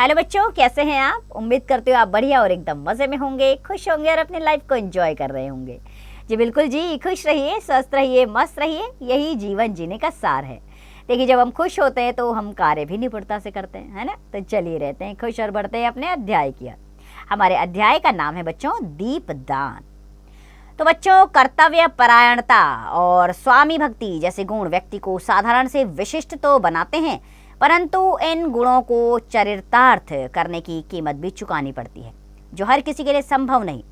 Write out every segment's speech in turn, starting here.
Hello बच्चों, कैसे हैं आप? उम्मीद करते हो आप बढ़िया और एकदम मज़े में होंगे, खुश होंगे और अपनी लाइफ को एंजॉय कर रहे होंगे। जी बिल्कुल जी, खुश रहिए, स्वस्थ रहिए, मस्त रहिए, यही जीवन जीने का सार है। देखिए, जब हम खुश होते हैं तो हम कार्य भी निपुणता से करते हैं, है ना? तो चलिए रहते हैं खुश और बढ़ते हैं अपने अध्याय की ओर। हमारे अध्याय का नाम है बच्चों दीपदान। तो बच्चों, कर्तव्य परायणता और स्वामी भक्ति जैसे गुण व्यक्ति को साधारण से विशिष्ट तो बनाते हैं, परंतु इन गुणों को चरितार्थ करने की कीमत भी चुकानी पड़ती है, जो हर किसी के लिए संभव नहीं।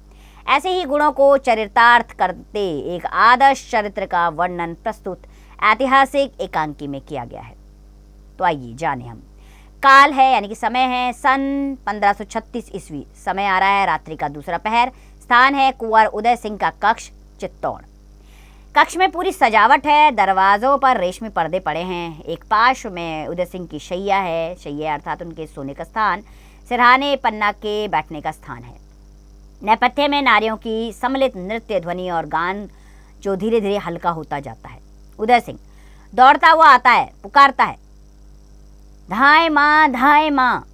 ऐसे ही गुणों को चरितार्थ करते एक आदर्श चरित्र का वर्णन प्रस्तुत ऐतिहासिक एकांकी में किया गया है। तो आइए जाने हम। काल है यानी कि समय है सन 1536 ईस्वी। समय आ रहा है रात्रि का दूसरा पहर। स्थान है कुंवर उदय सिंह का कक्ष, चित्तौड़। कक्ष में पूरी सजावट है, दरवाजों पर रेशमी पर्दे पड़े हैं। एक पार्श्व में उदय सिंह की शैया है, शैया अर्थात उनके सोने का स्थान। सिरहाने पन्ना के बैठने का स्थान है। नेपथ्य में नारियों की सम्मिलित नृत्य ध्वनि और गान जो धीरे धीरे हल्का होता जाता है। उदय सिंह दौड़ता हुआ आता है, पुकारता है, धाय माँ धाय माँ।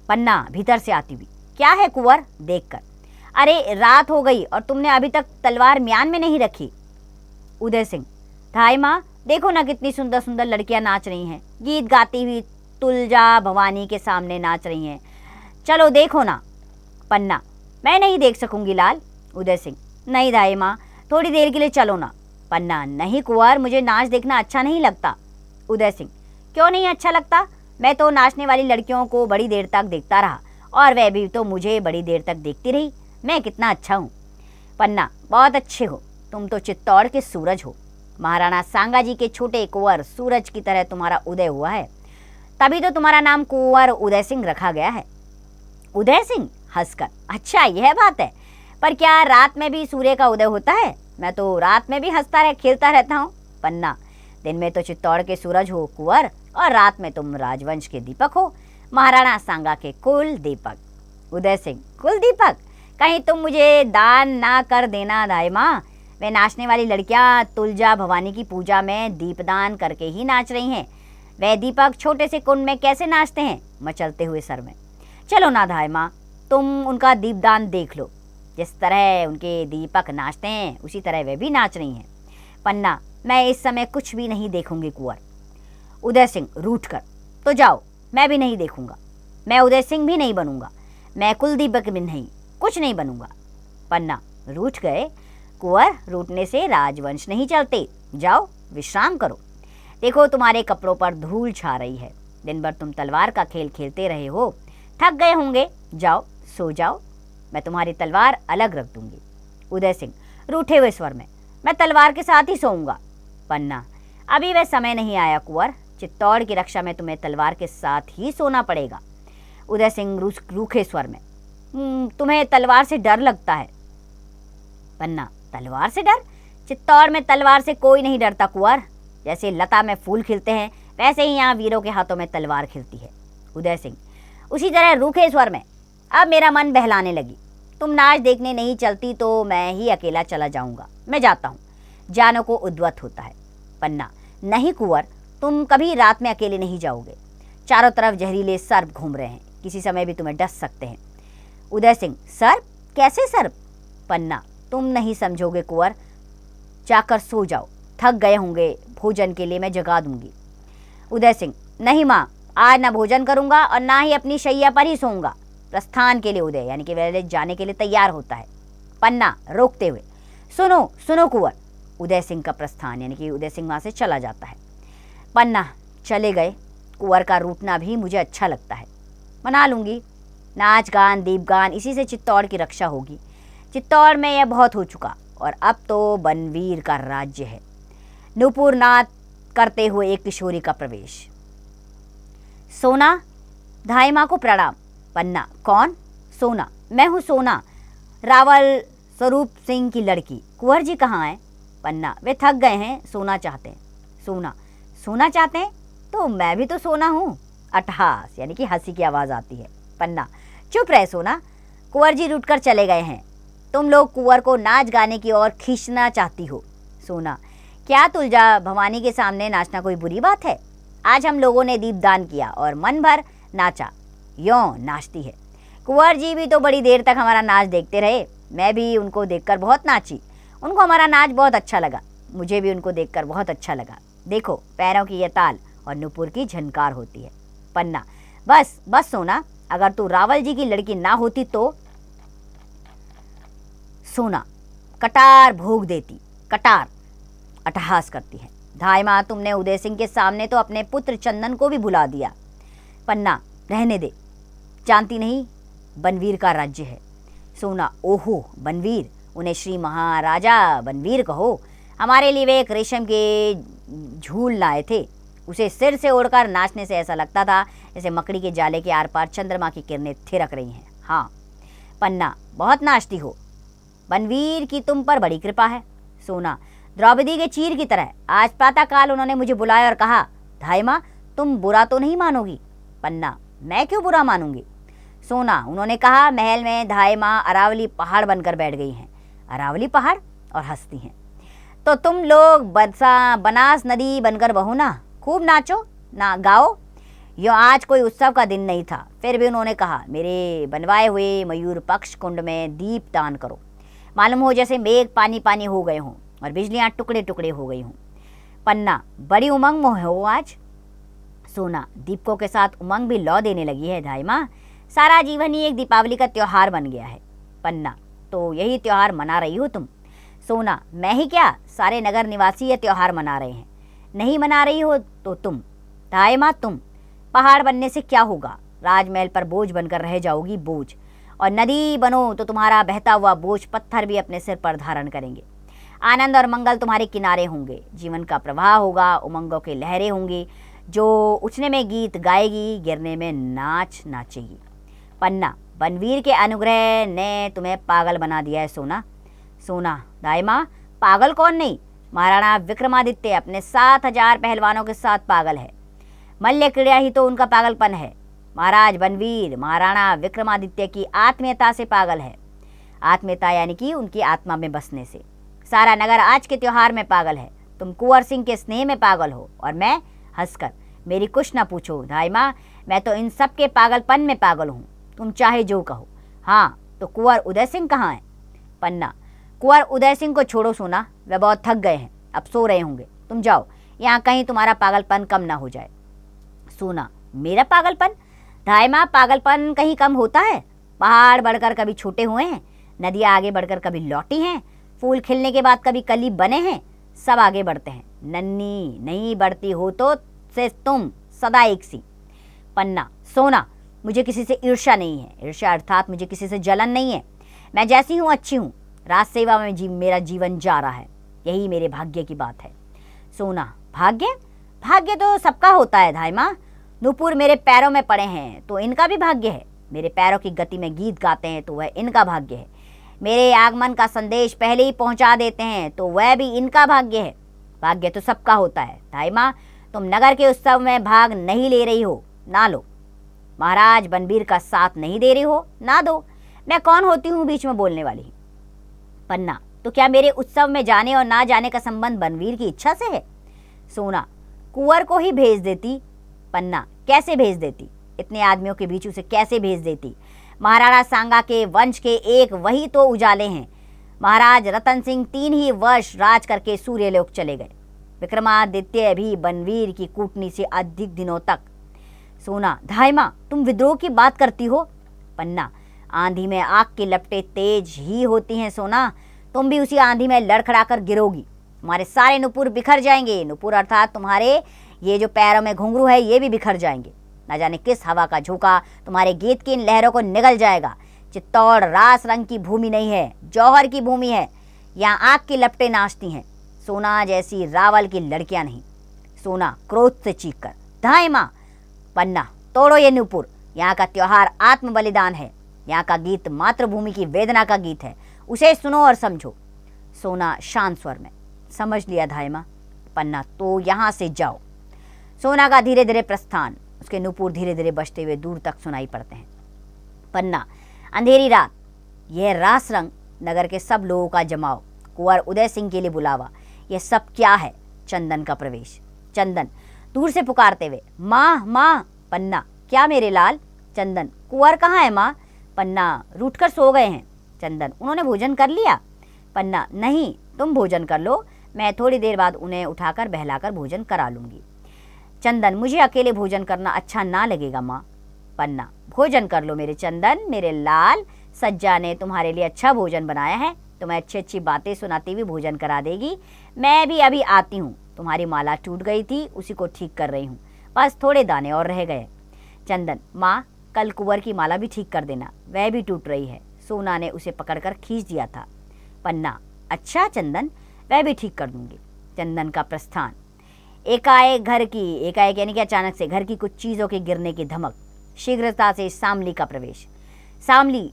पन्ना भीतर से आती हुई, क्या है कुंवर? देखकर, अरे रात हो गई और तुमने अभी तक तलवार म्यान में नहीं रखी। उदय सिंह, धाय माँ, देखो ना कितनी सुंदर सुंदर लड़कियां नाच रही हैं, गीत गाती हुई तुलजा भवानी के सामने नाच रही हैं, चलो देखो ना। पन्ना, मैं नहीं देख सकूंगी लाल। उदय सिंह, नहीं धाय माँ, थोड़ी देर के लिए चलो ना। पन्ना, नहीं कुंवर, मुझे नाच देखना अच्छा नहीं लगता। उदय सिंह, क्यों नहीं अच्छा लगता? मैं तो नाचने वाली लड़कियों को बड़ी देर तक देखता रहा और वह भी तो मुझे बड़ी देर तक देखती रही। मैं कितना अच्छा हूँ। पन्ना, बहुत अच्छे हो, तुम तो चित्तौड़ के सूरज हो। महाराणा सांगा जी के छोटे कुंवर सूरज की तरह तुम्हारा उदय हुआ है, तभी तो तुम्हारा नाम कुंवर उदय सिंह रखा गया है। उदय सिंह हंसकर, अच्छा यह बात है, पर क्या रात में भी सूर्य का उदय होता है? मैं तो रात में भी हंसता खेलता रहता हूँ। पन्ना, दिन में तो चित्तौड़ के सूरज हो कुंवर, और रात में तुम राजवंश के दीपक हो, महाराणा सांगा के कुल दीपक। उदय सिंह, कुल दीपक? कहीं तुम मुझे दान ना कर देना दाई माँ। वे नाचने वाली लड़कियां तुलजा भवानी की पूजा में दीपदान करके ही नाच रही हैं। वह दीपक छोटे से कुंड में कैसे नाचते हैं, मचलते हुए सर में। चलो ना दाई माँ, तुम उनका दीपदान देख लो। जिस तरह उनके दीपक नाचते हैं उसी तरह वे भी नाच रही हैं। पन्ना, मैं इस समय कुछ भी नहीं देखूंगी कुंवर। उदय सिंह रूठ कर, तो जाओ, मैं भी नहीं देखूंगा। मैं उदय सिंह भी नहीं बनूंगा, मैं कुलदीपक भी नहीं, कुछ नहीं बनूंगा। पन्ना, रूठ गए? कुंवर, रूठने से राजवंश नहीं चलते, जाओ विश्राम करो। देखो तुम्हारे कपड़ों पर धूल छा रही है, दिन भर तुम तलवार का खेल खेलते रहे हो, थक गए होंगे, जाओ सो जाओ, मैं तुम्हारी तलवार अलग रख दूंगी। उदय सिंह रूठे हुए स्वर में, मैं तलवार के साथ ही सोऊंगा। पन्ना, अभी वह समय नहीं आया कुंवर, चित्तौड़ की रक्षा में तुम्हें तलवार के साथ ही सोना पड़ेगा। उदय सिंह रूखे स्वर में, तुम्हें तलवार से डर लगता है। पन्ना, तलवार से डर? चित्तौड़ में तलवार से कोई नहीं डरता कुंवर। जैसे लता में फूल खिलते हैं वैसे ही यहाँ वीरों के हाथों में तलवार खिलती है। उदय सिंह उसी तरह रूखे स्वर में, अब मेरा मन बहलाने लगी, तुम नाच देखने नहीं चलती तो मैं ही अकेला चला जाऊंगा, मैं जाता हूँ। जानों को उद्वत होता है। पन्ना, नहीं कुंवर, तुम कभी रात में अकेले नहीं जाओगे, चारों तरफ जहरीले सर्प घूम रहे हैं, किसी समय भी तुम्हें डस सकते हैं। उदय सिंह, सर्प? कैसे सर्प? पन्ना, तुम नहीं समझोगे कुंवर, जाकर सो जाओ, थक गए होंगे, भोजन के लिए मैं जगा दूंगी। उदय सिंह, नहीं माँ, आज ना भोजन करूंगा और ना ही अपनी शैया पर ही सोऊंगा। प्रस्थान के लिए उदय यानी कि वह जाने के लिए तैयार होता है। पन्ना रोकते हुए, सुनो सुनो कुंवर। उदय सिंह का प्रस्थान यानी कि उदय सिंह वहां से चला जाता है। पन्ना, चले गए, कुंवर का रूठना भी मुझे अच्छा लगता है, मना लूंगी। नाच गान दीपगान, इसी से चित्तौड़ की रक्षा होगी। चित्तौड़ में यह बहुत हो चुका और अब तो बनवीर का राज्य है। नूपुर नाद करते हुए एक किशोरी का प्रवेश। सोना, धाई माँ को प्रणाम। पन्ना, कौन? सोना, मैं हूँ सोना, रावल स्वरूप सिंह की लड़की। कुंवर जी कहाँ हैं? पन्ना, वे थक गए हैं, सोना चाहते हैं। सोना, सोना चाहते हैं तो मैं भी तो सोना हूँ। अट्टहास यानी कि हंसी की आवाज़ आती है। पन्ना, चुप रहे सोना, कुंवर जी रूठकर चले गए हैं, तुम लोग कुंवर को नाच गाने की ओर खींचना चाहती हो। सोना, क्या तुलजा भवानी के सामने नाचना कोई बुरी बात है? आज हम लोगों ने दीपदान किया और मन भर नाचा, यों नाचती है। कुंवर जी भी तो बड़ी देर तक हमारा नाच देखते रहे, मैं भी उनको देखकर बहुत नाची, उनको हमारा नाच बहुत अच्छा लगा, मुझे भी उनको देखकर बहुत अच्छा लगा। देखो पैरों की ये ताल और नुपुर की झनकार होती है। पन्ना, बस बस सोना, अगर तू रावल जी की लड़की ना होती तो। सोना कटार भोग देती, कटार अट्टहास करती है। धाय माँ, तुमने उदय सिंह के सामने तो अपने पुत्र चंदन को भी भुला दिया। पन्ना, रहने दे, जानती नहीं बनवीर का राज्य है। सोना, ओहो बनवीर, उन्हें श्री महाराजा बनवीर कहो। हमारे लिए वे एक रेशम के झूल लाए थे, उसे सिर से ओढ़कर नाचने से ऐसा लगता था जैसे मकड़ी के जाले के आर पार चंद्रमा की किरणें थिरक रही हैं। हाँ। पन्ना, बहुत नाचती हो, बनवीर की तुम पर बड़ी कृपा है। सोना, द्रौपदी के चीर की तरह। आज प्रातःकाल उन्होंने मुझे बुलाया और कहा, धाय माँ तुम बुरा तो नहीं मानोगी। पन्ना, मैं क्यों बुरा मानूंगी। सोना, उन्होंने कहा महल में धाय माँ अरावली पहाड़ बनकर बैठ गई हैं। अरावली पहाड़? और हंसती हैं। तो तुम लोग बनास नदी बनकर बहो ना, खूब नाचो ना गाओ। यो आज कोई उत्सव का दिन नहीं था, फिर भी उन्होंने कहा मेरे बनवाए हुए मयूर पक्ष कुंड में दीप दान करो, मालूम हो जैसे मेघ पानी पानी हो गए हों और बिजलियां टुकड़े टुकड़े हो गई हों। पन्ना, बड़ी उमंग में हो आज। सोना, दीपकों के साथ उमंग भी लौ देने लगी है धाय माँ, सारा जीवन ही एक दीपावली का त्योहार बन गया है। पन्ना, तो यही त्योहार मना रही हो तुम। सोना, मैं ही क्या, सारे नगर निवासी ये त्योहार मना रहे हैं। नहीं मना रही हो तो तुम। धाय माँ, तुम पहाड़ बनने से क्या होगा, राजमहल पर बोझ बनकर रह जाओगी, बोझ। और नदी बनो तो तुम्हारा बहता हुआ बोझ पत्थर भी अपने सिर पर धारण करेंगे। आनंद और मंगल तुम्हारे किनारे होंगे, जीवन का प्रवाह होगा, उमंगों की लहरें होंगी, जो उछने में गीत गाएगी, गिरने में नाच नाचेगी। पन्ना, बनवीर के अनुग्रह ने तुम्हें पागल बना दिया है सोना। सोना, दाई माँ पागल कौन नहीं, महाराणा विक्रमादित्य अपने 7000 पहलवानों के साथ पागल है, मल्ल क्रीड़ा ही तो उनका पागलपन है। महाराज बनवीर महाराणा विक्रमादित्य की आत्मीयता से पागल है, आत्मीयता यानी कि उनकी आत्मा में बसने से। सारा नगर आज के त्योहार में पागल है, तुम कुंवर सिंह के स्नेह में पागल हो और मैं हंसकर। मेरी कुछ ना पूछो धाई माँ, मैं तो इन सब के पागलपन में पागल हूँ, तुम चाहे जो कहो। हाँ तो कुंवर उदय सिंह कहाँ है। पन्ना, कुंवर उदय सिंह को छोड़ो सोना, वे बहुत थक गए हैं, अब सो रहे होंगे, तुम जाओ, यहाँ कहीं तुम्हारा पागलपन कम ना हो जाए। सोना, मेरा पागलपन? धाय माँ, पागलपन कहीं कम होता है? पहाड़ बढ़कर कभी छोटे हुए हैं, नदियाँ आगे बढ़कर कभी लौटी हैं, फूल खिलने के बाद कभी कली बने हैं, सब आगे बढ़ते हैं, नन्ही नहीं बढ़ती हो तो से तुम सदा एक सी। पन्ना, सोना, मुझे किसी से ईर्ष्या नहीं है, ईर्ष्या अर्थात मुझे किसी से जलन नहीं है, मैं जैसी हूँ अच्छी हूँ, राज सेवा में मेरा जीवन जा रहा है, यही मेरे भाग्य की बात है। सोना, भाग्य? भाग्य तो सबका होता है धाय माँ, नुपुर मेरे पैरों में पड़े हैं तो इनका भी भाग्य है, मेरे पैरों की गति में गीत गाते हैं तो वह इनका भाग्य है, मेरे आगमन का संदेश पहले ही पहुंचा देते हैं तो वह भी इनका भाग्य है। भाग्य तो सबका होता है धाई माँ, तुम नगर के उत्सव में भाग नहीं ले रही हो, ना लो। महाराज बनवीर का साथ नहीं दे रही हो, ना दो, मैं कौन होती हूँ बीच में बोलने वाली। पन्ना, तो क्या मेरे उत्सव में जाने और ना जाने का संबंध बनवीर की इच्छा से है। सोना, कुंवर को ही भेज देती। पन्ना, कैसे भेज देती, इतने आदमियों के बीच उसे कैसे भेज देती। महाराणा सांगा के वंश के एक वही तो उजाले हैं, महाराज रतन सिंह 3 ही वर्ष राज करके सूर्यलोक चले गए, विक्रमादित्य भी बनवीर की कूटनी से अधिक दिनों तक। सोना, धाय माँ, तुम विद्रोह की बात करती हो। पन्ना, आंधी में आग की लपटें तेज ही होती हैं सोना, तुम भी उसी आंधी में लड़खड़ाकर गिरोगी, तुम्हारे सारे नुपुर बिखर जाएंगे, नुपुर अर्थात तुम्हारे ये जो पैरों में घुंघरू है ये भी बिखर जाएंगे, न जाने किस हवा का झोंका तुम्हारे गीत की इन लहरों को निगल जाएगा। चित्तौड़ रास रंग की भूमि नहीं है, जौहर की भूमि है, यहाँ आग की लपटें नाचती हैं, सोना जैसी रावल की लड़कियां नहीं। सोना क्रोध से चीख कर, धाय माँ। पन्ना, तोड़ो ये नुपुर, यहाँ का त्योहार आत्म बलिदान है, यहाँ का गीत मातृभूमि की वेदना का गीत है, उसे सुनो और समझो। सोना शांत स्वर में, समझ लिया धाय माँ। पन्ना, तो यहाँ से जाओ। सोना का धीरे धीरे प्रस्थान, उसके नुपुर धीरे धीरे बजते हुए दूर तक सुनाई पड़ते हैं। पन्ना, अंधेरी रात, यह रास रंग, नगर के सब लोगों का जमाव, कुंवर उदय सिंह के लिए बुलावा, यह सब क्या है। चंदन का प्रवेश, चंदन दूर से पुकारते हुए, माँ माँ। पन्ना, क्या मेरे लाल। चंदन, कुंवर कहाँ है माँ? पन्ना, रूठ कर सो गए हैं। चंदन, उन्होंने भोजन कर लिया? पन्ना, नहीं, तुम भोजन कर लो, मैं थोड़ी देर बाद उन्हें उठाकर बहलाकर भोजन करा लूँगी। चंदन, मुझे अकेले भोजन करना अच्छा ना लगेगा माँ। पन्ना, भोजन कर लो मेरे चंदन, मेरे लाल, सज्जा ने तुम्हारे लिए अच्छा भोजन बनाया है, तुम्हें अच्छी अच्छी बातें सुनाती हुई भोजन करा देगी। मैं भी अभी आती हूँ, तुम्हारी माला टूट गई थी, उसी को ठीक कर रही हूँ, बस थोड़े दाने और रह गए। चंदन, माँ, कल कुंवर की माला भी ठीक कर देना, वह भी टूट रही है, सोना ने उसे पकड़कर खींच दिया था। पन्ना, अच्छा चंदन, वह भी ठीक कर दूंगी। चंदन का प्रस्थान। एकाएक यानी कि अचानक से घर की कुछ चीज़ों के गिरने की धमक, शीघ्रता से सामली का प्रवेश। सामली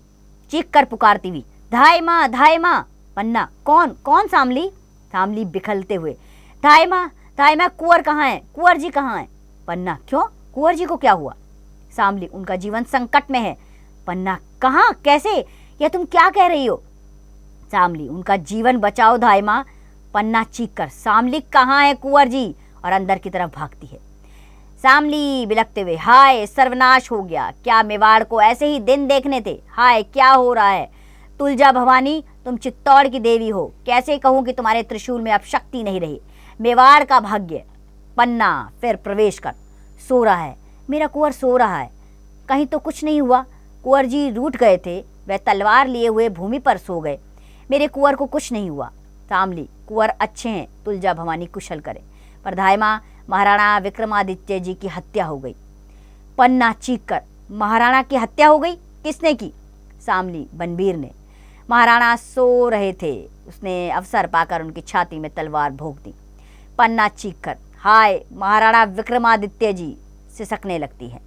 चीख कर पुकारती हुई, धाय माँ, धाय माँ। पन्ना, कौन कौन सामली? सामली बिखलते हुए, धाय माँ, धाय माँ, कुंवर कहाँ है? कुंवर जी कहाँ है? पन्ना, क्यों, कुंवर जी को क्या हुआ? सामली, उनका जीवन संकट में है। पन्ना, कहाँ, कैसे, यह तुम क्या कह रही हो? सामली, उनका जीवन बचाओ धाय माँ। पन्ना चीख कर, सामली कहाँ है कुंवर जी? और अंदर की तरफ भागती है। सामली बिलखते हुए, हाय सर्वनाश हो गया, क्या मेवाड़ को ऐसे ही दिन देखने थे? हाय क्या हो रहा है? तुलजा भवानी, तुम चित्तौड़ की देवी हो, कैसे कहूँ कि तुम्हारे त्रिशूल में अब शक्ति नहीं रही, मेवाड़ का भाग्य। पन्ना फिर प्रवेश कर, सो रहा है, मेरा कुंवर सो रहा है, कहीं तो कुछ नहीं हुआ? कुंवर जी रूठ गए थे, वह तलवार लिए हुए भूमि पर सो गए, मेरे कुंवर को कुछ नहीं हुआ। सामली, कुंवर अच्छे हैं, तुलजा भवानी कुशल करे, पर धाय माँ, महाराणा विक्रमादित्य जी की हत्या हो गई। पन्ना चीख कर, महाराणा की हत्या हो गई? किसने की? सामली, बनवीर ने। महाराणा सो रहे थे, उसने अवसर पाकर उनकी छाती में तलवार भोंक दी। पन्ना चीख कर, हाय महाराणा विक्रमादित्य जी, सिसकने लगती है।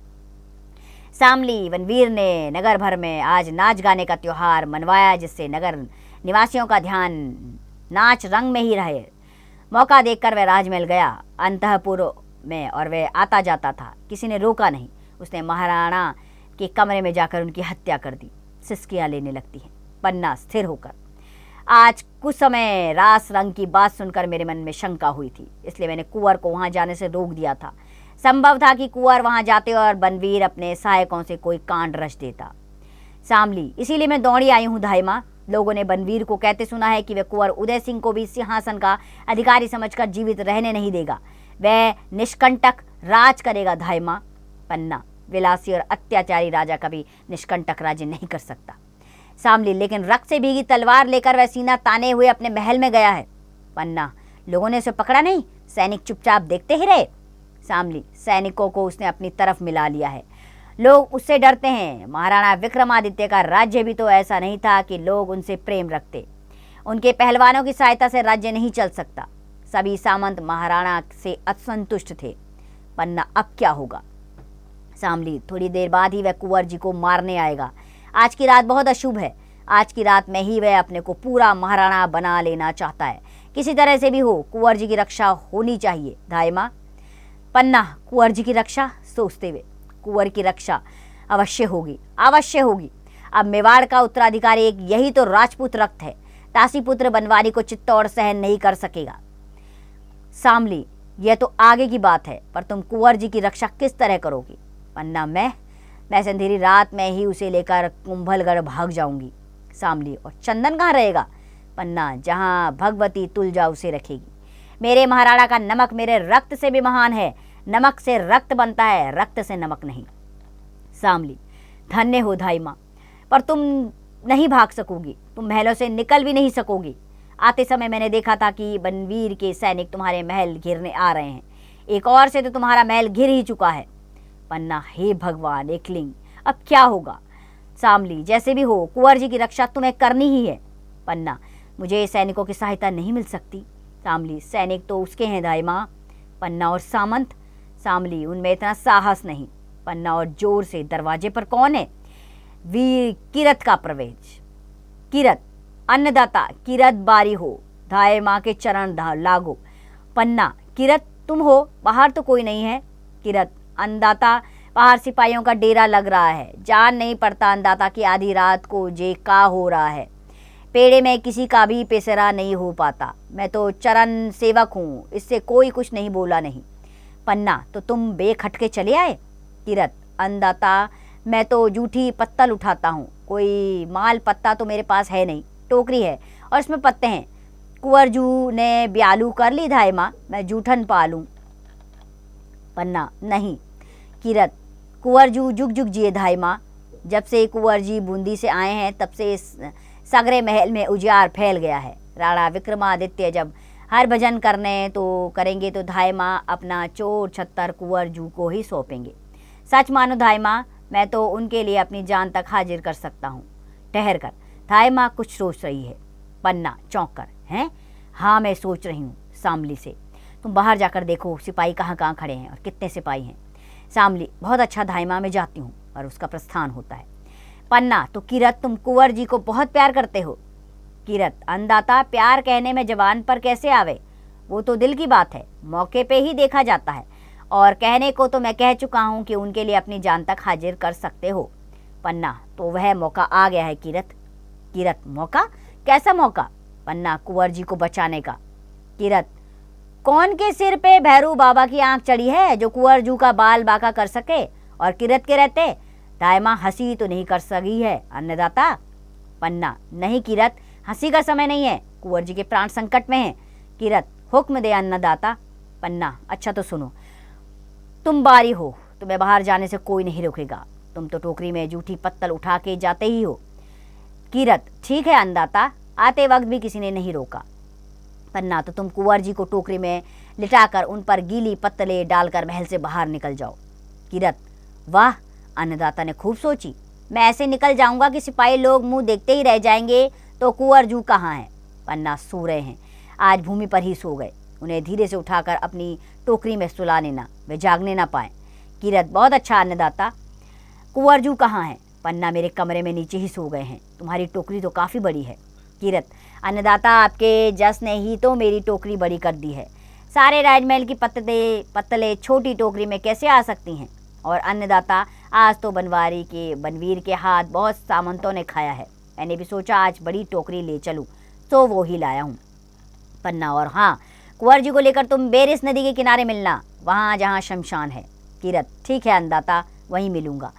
सामली, बनवीर ने नगर भर में आज नाच गाने का त्योहार मनवाया, जिससे नगर निवासियों का ध्यान नाच रंग में ही रहे। मौका देखकर वह राजमहल गया, अंतःपुर में, और वह आता जाता था, किसी ने रोका नहीं। उसने महाराणा के कमरे में जाकर उनकी हत्या कर दी। सिसकियाँ लेने लगती हैं। पन्ना स्थिर होकर, आज कुछ समय रास रंग की बात सुनकर मेरे मन में शंका हुई थी, इसलिए मैंने कुंवर को वहां जाने से रोक दिया था। संभव था कि कुंवर वहां जाते और बनवीर अपने सहायकों से कोई कांड रच देता। सामली, इसीलिए मैं दौड़ी आई हूँ धाय माँ। लोगों ने बनवीर को कहते सुना है कि वह कुंवर उदय सिंह को भी सिंहासन का अधिकारी समझकर जीवित रहने नहीं देगा, वह निष्कंटक राज करेगा धाय माँ। पन्ना, विलासी और अत्याचारी राजा कभी निष्कंटक राज्य नहीं कर सकता। सामली, लेकिन रक्त से भीगी तलवार लेकर वह सीना ताने हुए अपने महल में गया है। पन्ना, लोगों ने उसे पकड़ा नहीं, सैनिक चुपचाप देखते ही रहे। सामली, सैनिकों को उसने अपनी तरफ मिला लिया है, लोग उससे डरते हैं। महाराणा विक्रमादित्य का राज्य भी तो ऐसा नहीं था कि लोग उनसे प्रेम रखते, उनके पहलवानों की सहायता से राज्य नहीं चल सकता। सभी सामंत महाराणा से असंतुष्ट थे। पन्ना, अब क्या होगा? सामली, थोड़ी देर बाद ही वह कुंवर जी को मारने आएगा। आज की रात बहुत अशुभ है, आज की रात में ही वह अपने को पूरा महाराणा बना लेना चाहता है, किसी तरह से भी हो कुंवर जी की रक्षा होनी चाहिए धाय माँ। पन्ना, कुंवर जी की रक्षा सोचते हुए, कुंवर की रक्षा अवश्य होगी, अवश्य होगी। अब मेवाड़ का उत्तराधिकारी एक यही तो राजपूत रक्त है, दासीपुत्र बनवारी को चित्तौड़ सहन नहीं कर सकेगा। सामली, यह तो आगे की बात है, पर तुम कुंवर जी की रक्षा किस तरह करोगी? पन्ना, मैं अंधेरी रात में ही उसे लेकर कुंभलगढ़ भाग जाऊंगी। सामली, और चंदन कहाँ रहेगा? पन्ना, जहाँ भगवती तुलजा उसे रखेगी। मेरे महाराणा का नमक मेरे रक्त से भी महान है, नमक से रक्त बनता है, रक्त से नमक नहीं। सामली, धन्य हो धाई माँ, पर तुम नहीं भाग सकोगी, तुम महलों से निकल भी नहीं सकोगी। आते समय मैंने देखा था कि बनवीर के सैनिक तुम्हारे महल घेरने आ रहे हैं, एक और से तो तुम्हारा महल घिर ही चुका है। पन्ना, हे भगवान एकलिंग, अब क्या होगा? सामली, जैसे भी हो कुंवर जी की रक्षा तुम्हें करनी ही है। पन्ना, मुझे सैनिकों की सहायता नहीं मिल सकती। सामली, सैनिक तो उसके हैं दाई माँ। पन्ना, और सामंत? सामली, उनमें इतना साहस नहीं। पन्ना, और जोर से, दरवाजे पर कौन है? वीर किरत का प्रवेश। किरत, अन्नदाता किरत बारी हो, धाय माँ के चरण लागो। पन्ना, किरत तुम हो? बाहर तो कोई नहीं है। किरत, अन्नदाता, बाहर सिपाहियों का डेरा लग रहा है, जान नहीं पड़ता अन्नदाता की आधी रात को जे का हो रहा है। पेड़े में किसी का भी पेसरा नहीं हो पाता, मैं तो चरण सेवक हूँ, इससे कोई कुछ नहीं बोला नहीं। पन्ना, तो तुम बेखटके चले आए? किरत, अन्नदाता, मैं तो जूठी पत्तल उठाता हूँ, कोई माल पत्ता तो मेरे पास है नहीं, टोकरी है और इसमें पत्ते हैं। कुंवर जू ने ब्यालू कर ली धाय माँ, मैं जूठन पालूं। पन्ना, नहीं। किरत, कुंवर जू जुग जुग जिए धाय माँ, जब से कुंवर जी बूंदी से आए हैं तब से इस सगरे महल में उजियार फैल गया है। राणा विक्रमादित्य जब हर भजन करने तो करेंगे तो धाय माँ अपना चोर छत्तर कुंवर जू को ही सौंपेंगे। सच मानो धाय माँ, मैं तो उनके लिए अपनी जान तक हाजिर कर सकता हूँ। ठहर कर, धाय माँ कुछ सोच रही है। पन्ना चौंक कर, हैं? हाँ मैं सोच रही हूँ शामली से। तुम बाहर जाकर देखो सिपाही कहाँ कहाँ खड़े हैं और कितने सिपाही हैं। शामली, बहुत अच्छा धाय माँ, मैं जाती हूँ। और उसका प्रस्थान होता है। पन्ना, तो किरत तुम कुंवर जी को बहुत प्यार करते हो। किरत, अन्नदाता, प्यार कहने में जबान पर कैसे आवे, वो तो दिल की बात है, मौके पे ही देखा जाता है। और कहने को तो मैं कह चुका हूँ कि उनके लिए अपनी जान तक हाजिर कर सकते हो। पन्ना, तो वह मौका आ गया है किरत। किरत, मौका? कैसा मौका? पन्ना, कुंवर जी को बचाने का। किरत, कौन के सिर पे भैरू बाबा की आंख चढ़ी है जो कुंवर जू का बाल बाका कर सके और किरत के रहते दाई माँ हंसी तो नहीं कर सकी है अन्नदाता। पन्ना, नहीं किरत, हंसी का समय नहीं है, कुंवर जी के प्राण संकट में हैं। किरत, हुक्म दे अन्नदाता। पन्ना, अच्छा तो सुनो, तुम बारी हो, तुम्हें बाहर जाने से कोई नहीं रोकेगा, तुम तो टोकरी में जूठी पत्तल उठा के जाते ही हो। किरत, ठीक है अन्नदाता, आते वक्त भी किसी ने नहीं रोका। पन्ना, तो तुम कुंवर जी को टोकरी में लिटाकर उन पर गीली पत्तलें डालकर महल से बाहर निकल जाओ। किरत, वाह, अन्नदाता ने खूब सोची, मैं ऐसे निकल जाऊंगा कि सिपाही लोग मुंह देखते ही रह जाएंगे तो कुंवर जू कहाँ है। पन्ना, सो रहे हैं, आज भूमि पर ही सो गए, उन्हें धीरे से उठाकर अपनी टोकरी में सुला लेना, वे जागने ना पाए। किरत, बहुत अच्छा अन्नदाता, कुंवर जू कहाँ है। पन्ना, मेरे कमरे में नीचे ही सो गए हैं, तुम्हारी टोकरी तो काफ़ी बड़ी है। किरत, अन्नदाता, आपके जस ने ही तो मेरी टोकरी बड़ी कर दी है, सारे राजमहल की पत्तलें छोटी टोकरी में कैसे आ सकती हैं। और अन्नदाता, आज तो बनवीर के हाथ बहुत सामंतों ने खाया है, मैंने भी सोचा आज बड़ी टोकरी ले चलूं, तो वो ही लाया हूँ। पन्ना, और हाँ, कुंवर जी को लेकर तुम बेरिस नदी के किनारे मिलना, वहाँ जहाँ शमशान है। किरत, ठीक है अन्नदाता, वहीं मिलूंगा,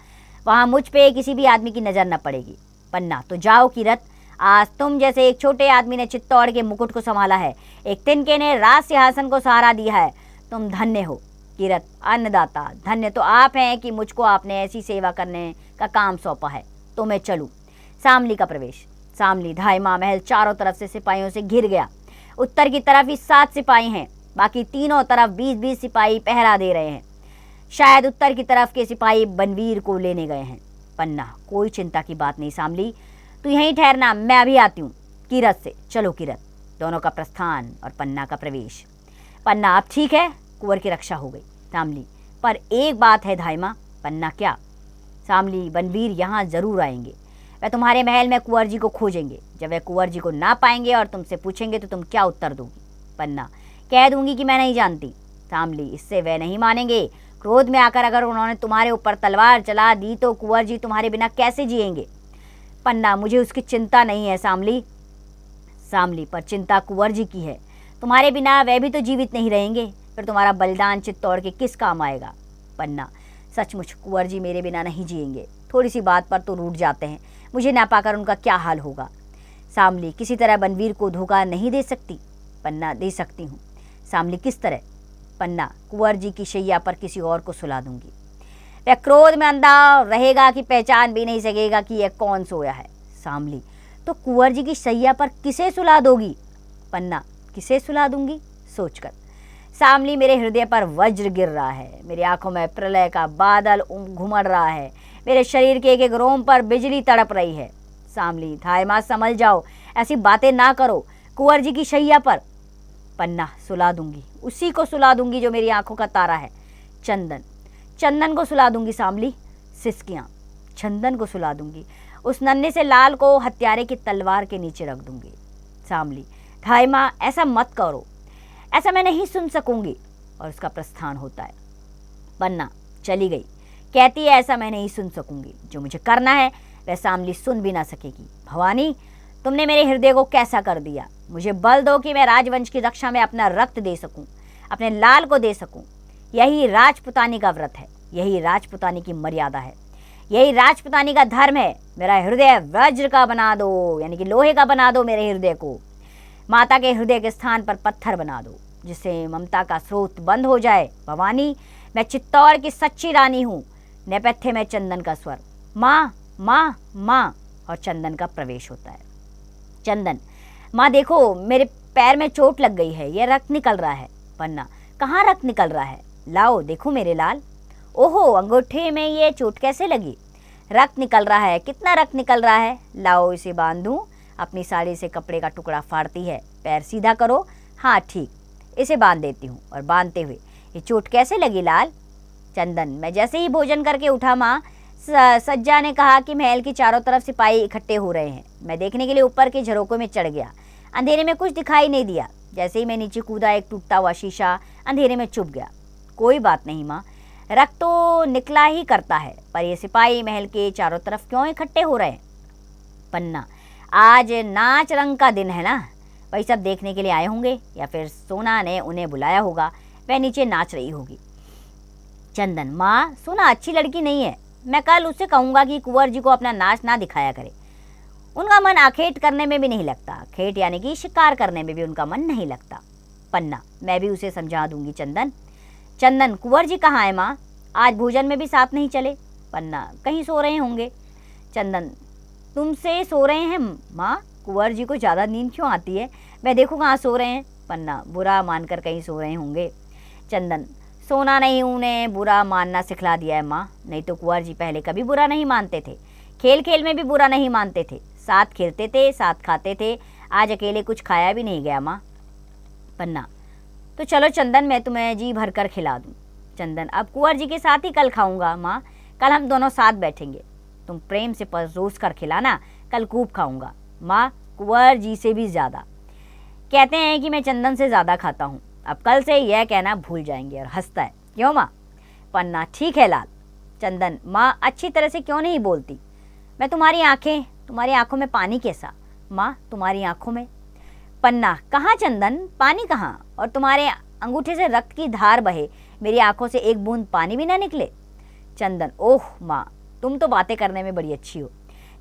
वहाँ मुझ पे किसी भी आदमी की नज़र न पड़ेगी। पन्ना, तो जाओ किरत, आज तुम जैसे एक छोटे आदमी ने चित्तौड़ के मुकुट को संभाला है, एक तिनके ने राज सिंहासन को सहारा दिया है, तुम धन्य हो। किरत, अन्नदाता, धन्य तो आप हैं कि मुझको आपने ऐसी सेवा करने का काम सौंपा है, तो मैं चलूं। शामली का प्रवेश। शामली, धाय माँ, महल चारों तरफ से सिपाहियों से घिर गया, उत्तर की तरफ ही 7 सिपाही हैं, बाकी तीनों तरफ 20-20 सिपाही पहरा दे रहे हैं, शायद उत्तर की तरफ के सिपाही बनवीर को लेने गए हैं। पन्ना, कोई चिंता की बात नहीं शामली, तू यहीं ठहरना, मैं अभी आती हूँ। किरत से, चलो किरत। दोनों का प्रस्थान और पन्ना का प्रवेश। पन्ना, अब ठीक है, कुंवर की रक्षा हो गई। शामली, पर एक बात है धाय माँ। पन्ना, क्या? शामली, बनवीर यहाँ जरूर आएंगे, वह तुम्हारे महल में कुंवर जी को खोजेंगे, जब वह कुंवर जी को ना पाएंगे और तुमसे पूछेंगे तो तुम क्या उत्तर दोगी। पन्ना, कह दूंगी कि मैं नहीं जानती। शामली, इससे वह नहीं मानेंगे, क्रोध में आकर अगर उन्होंने तुम्हारे ऊपर तलवार चला दी तो कुंवर जी तुम्हारे बिना कैसे जिएंगे। पन्ना, मुझे उसकी चिंता नहीं है शामली। शामली, पर चिंता कुंवर जी की है, तुम्हारे बिना वह भी तो जीवित नहीं रहेंगे, फिर तुम्हारा बलिदान चित्तौड़ के किस काम आएगा। पन्ना, सचमुच कुंवर जी मेरे बिना नहीं जिएंगे, थोड़ी सी बात पर तो रूठ जाते हैं, मुझे ना पाकर उनका क्या हाल होगा। शामली, किसी तरह बनवीर को धोखा नहीं दे सकती। पन्ना, दे सकती हूँ। शामली, किस तरह। पन्ना, कुंवर जी की शैया पर किसी और को सुला दूंगी, वह क्रोध में अंधा रहेगा कि पहचान भी नहीं सकेगा कि यह कौन सोया है। शामली, तो कुंवर जी की शैया पर किसे सुला दोगी। पन्ना, किसे सुला दूंगी सोचकर। शामली, मेरे हृदय पर वज्र गिर रहा है, मेरी आंखों में प्रलय का बादल घुमड़ रहा है, मेरे शरीर के एक एक रोम पर बिजली तड़प रही है। शामली, धाय माँ संभल जाओ, ऐसी बातें ना करो, कुंवर जी की शैया पर। पन्ना, सुला दूंगी, उसी को सुला दूंगी जो मेरी आंखों का तारा है, चंदन। चंदन को सुला दूंगी शामली। सिसकियाँ, चंदन को सुला दूंगी, उस नन्हे से लाल को हत्यारे की तलवार के नीचे रख दूंगी। शामली, धाय माँ ऐसा मत करो, ऐसा मैं नहीं सुन सकूंगी। और उसका प्रस्थान होता है। पन्ना, चली गई, कहती है ऐसा मैं नहीं सुन सकूंगी, जो मुझे करना है वह शामली सुन भी ना सकेगी। भवानी, तुमने मेरे हृदय को कैसा कर दिया, मुझे बल दो कि मैं राजवंश की रक्षा में अपना रक्त दे सकूं, अपने लाल को दे सकूं। यही राजपुतानी का व्रत है, यही राजपुतानी की मर्यादा है, यही राजपुतानी का धर्म है। मेरा हृदय वज्र का बना दो, यानी कि लोहे का बना दो मेरे हृदय को। माता के हृदय के स्थान पर पत्थर बना दो, जिससे ममता का स्रोत बंद हो जाए। भवानी, मैं चित्तौड़ की सच्ची रानी हूँ। नेपथ्य में चंदन का स्वर, माँ माँ माँ, और चंदन का प्रवेश होता है। चंदन, माँ देखो मेरे पैर में चोट लग गई है, यह रक्त निकल रहा है। पन्ना, कहाँ रक्त निकल रहा है? लाओ देखो मेरे लाल। ओहो, अंगूठे में ये चोट कैसे लगी? रक्त निकल रहा है। कितना रक्त निकल रहा है? लाओ इसे बांधूं। अपनी साड़ी से कपड़े का टुकड़ा फाड़ती है। पैर सीधा करो। हाँ ठीक, इसे बांध देती हूँ। और बांधते हुए, ये चोट कैसे लगी लाल? चंदन, मैं जैसे ही भोजन करके उठा माँ, सज्जा ने कहा कि महल की चारों तरफ सिपाही इकट्ठे हो रहे हैं। मैं देखने के लिए ऊपर के झरोकों में चढ़ गया। अंधेरे में कुछ दिखाई नहीं दिया। जैसे ही मैं नीचे कूदा, एक टूटता हुआ शीशा अंधेरे में चुभ गया। कोई बात नहीं माँ, रक्त तो निकला ही करता है, पर ये सिपाही महल के चारों तरफ क्यों इकट्ठे हो रहे हैं? पन्ना, आज नाच रंग का दिन है ना, वही सब देखने के लिए आए होंगे, या फिर सोना ने उन्हें बुलाया होगा, वह नीचे नाच रही होगी। चंदन, माँ सोना अच्छी लड़की नहीं है। मैं कल उससे कहूँगा कि कुंवर जी को अपना नाच ना दिखाया करे। उनका मन आखेट करने में भी नहीं लगता। खेट यानी कि शिकार करने में भी उनका मन नहीं लगता। पन्ना, मैं भी उसे समझा दूंगी चंदन। चंदन, कुंवर जी कहाँ है माँ? आज भोजन में भी साथ नहीं चले। पन्ना, कहीं सो रहे होंगे। चंदन, तुमसे सो रहे हैं माँ? कुंवर जी को ज़्यादा नींद क्यों आती है? मैं देखूँ कहाँ सो रहे हैं। पन्ना, बुरा मानकर कहीं सो रहे होंगे। चंदन, सोना नहीं उन्हें बुरा मानना सिखला दिया है माँ, नहीं तो कुंवर जी पहले कभी बुरा नहीं मानते थे। खेल खेल में भी बुरा नहीं मानते थे। साथ खेलते थे, साथ खाते थे। आज अकेले कुछ खाया भी नहीं गया माँ। पन्ना, तो चलो चंदन, मैं तुम्हें जी भर कर खिला दूँ। चंदन, अब कुंवर जी के साथ ही कल खाऊंगा माँ। कल हम दोनों साथ बैठेंगे। तुम प्रेम से परोस कर खिलाना, कल खूब खाऊंगा माँ, कुंवर जी से भी ज़्यादा। कहते हैं कि मैं चंदन से ज़्यादा खाता हूँ। अब कल से यह कहना भूल जाएंगे। और हंसता है। क्यों माँ? पन्ना, ठीक है लाल। चंदन, माँ अच्छी तरह से क्यों नहीं बोलती? मैं तुम्हारी आंखें, तुम्हारी आंखों में पानी कैसा? माँ, तुम्हारी आंखों में। पन्ना, कहाँ चंदन, पानी कहाँ? और तुम्हारे अंगूठे से रक्त की धार बहे, मेरी आंखों से एक बूंद पानी भी ना निकले। चंदन, ओह माँ, तुम तो बातें करने में बड़ी अच्छी हो।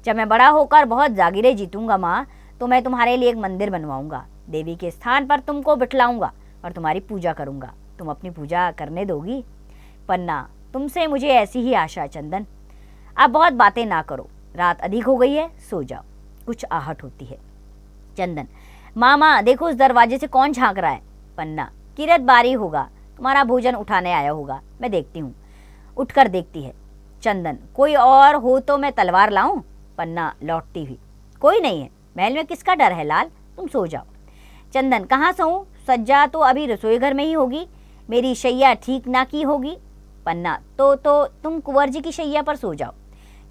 जब मैं बड़ा होकर बहुत जागीरें जीतूंगा माँ, तो मैं तुम्हारे लिए एक मंदिर बनवाऊंगा। देवी के स्थान पर तुमको बिठलाऊंगा और तुम्हारी पूजा करूंगा। तुम अपनी पूजा करने दोगी? पन्ना, तुमसे मुझे ऐसी ही आशा है चंदन। अब बहुत बातें ना करो, रात अधिक हो गई है, सो जाओ। कुछ आहट होती है। चंदन, मामा देखो उस दरवाजे से कौन झांक रहा है। पन्ना, किरत बारी होगा, तुम्हारा भोजन उठाने आया होगा, मैं देखती हूँ। उठकर देखती है। चंदन, कोई और हो तो मैं तलवार लाऊं? पन्ना लौटती हुई, कोई नहीं है। महल में किसका डर है लाल, तुम सो जाओ। चंदन, कहाँ सोऊं? सज्जा तो अभी रसोई घर में ही होगी, मेरी शैया ठीक ना की होगी। पन्ना, तो तुम कुंवर जी की शैया पर सो जाओ।